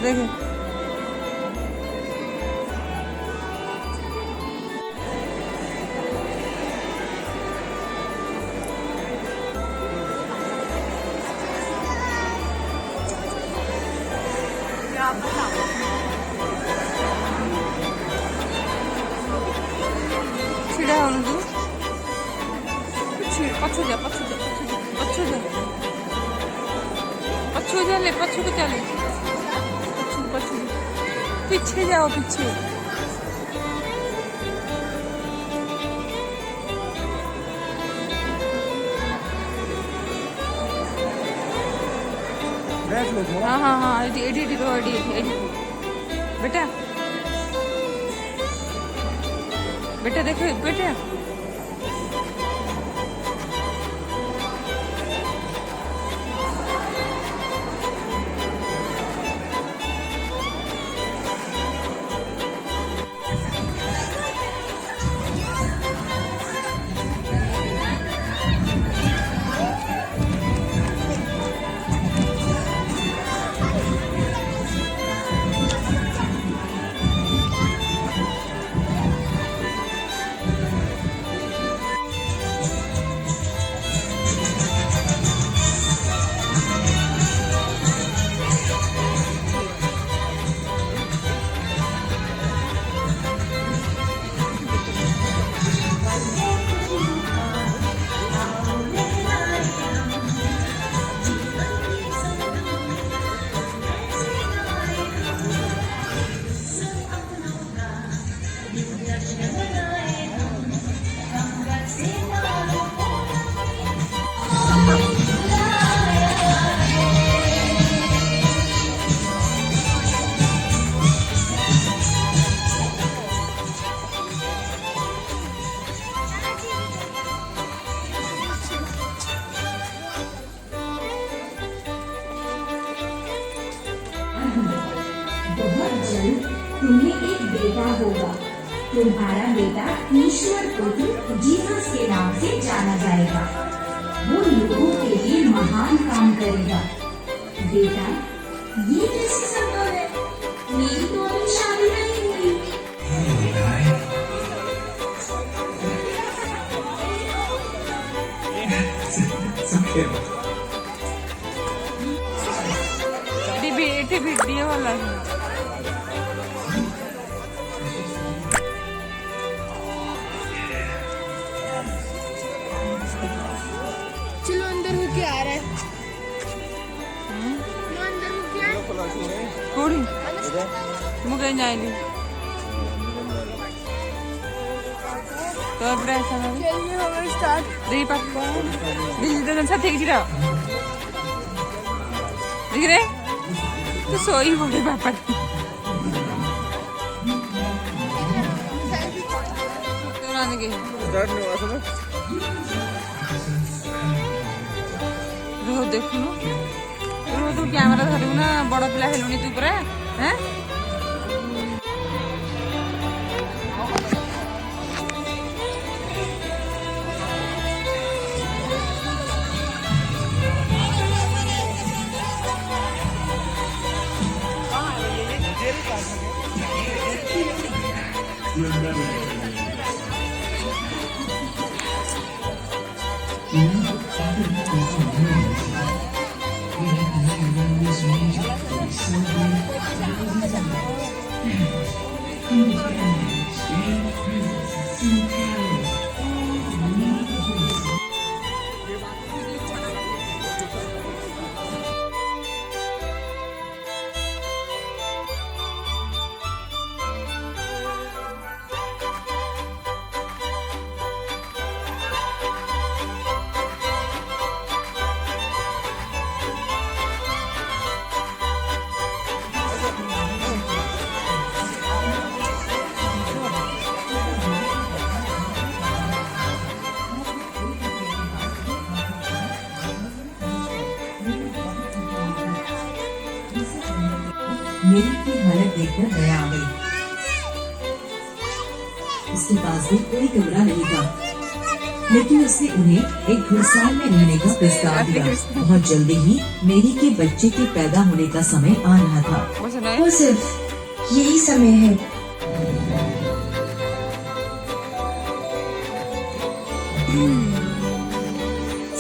देखे छिड़ा होने दो पछू जा पछू जा पछू जा पछू जा ले पछू को चले पछू पछू पीछे जाओ पीछे हाँ हाँ हाँ Eddie Eddie Eddie Eddie Eddie बेटा बेटा देखो बेटा बहुत जल्द तुम्हें एक बेटा होगा। तुम्हारा बेटा ईश्वर पुत्र जीसस के नाम से जाना जाएगा। वो लोगों के लिए महान काम करेगा। बेटा, ये कैसे संभव है? मेरी तो अभी शादी नहीं हुई। वीडियो वाला है चलो अंदर होके आ रहा है अंदर होके आ कोड़ी मुझे जाएगी तो अब ऐसा ना चलिए हमारे स्टार्ट दे पापा दिल तो सब ठीक रहा दिख रहे तो सोई बोले पापा देखुनु तू कैमेरा धरू ना बड़ पिला हेलुनी तू पूरा हैं मेरी की हालत देखकर दया आ गई। उसके पास भी कोई कमरा नहीं था। लेकिन उसने उन्हें एक घुड़सवार में रहने का प्रस्ताव दिया। बहुत जल्दी ही मेरी के बच्चे के पैदा होने का समय आ रहा था। वो सुना है? वो सिर्फ यही समय है।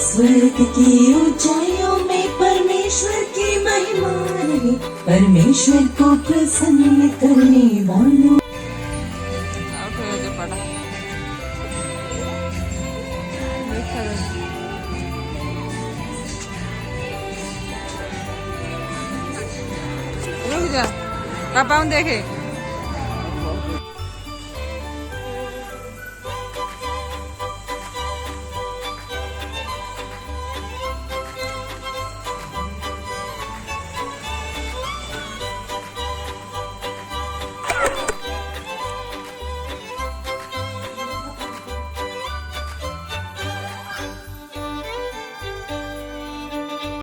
स्वर्ग की ऊंचाइयों में परमेश्वर की महिमा रहे, परमेश्वर को प्रसन्न करने वालों। आउट हो जो पड़ा देखा था। रुक जा पापा देखे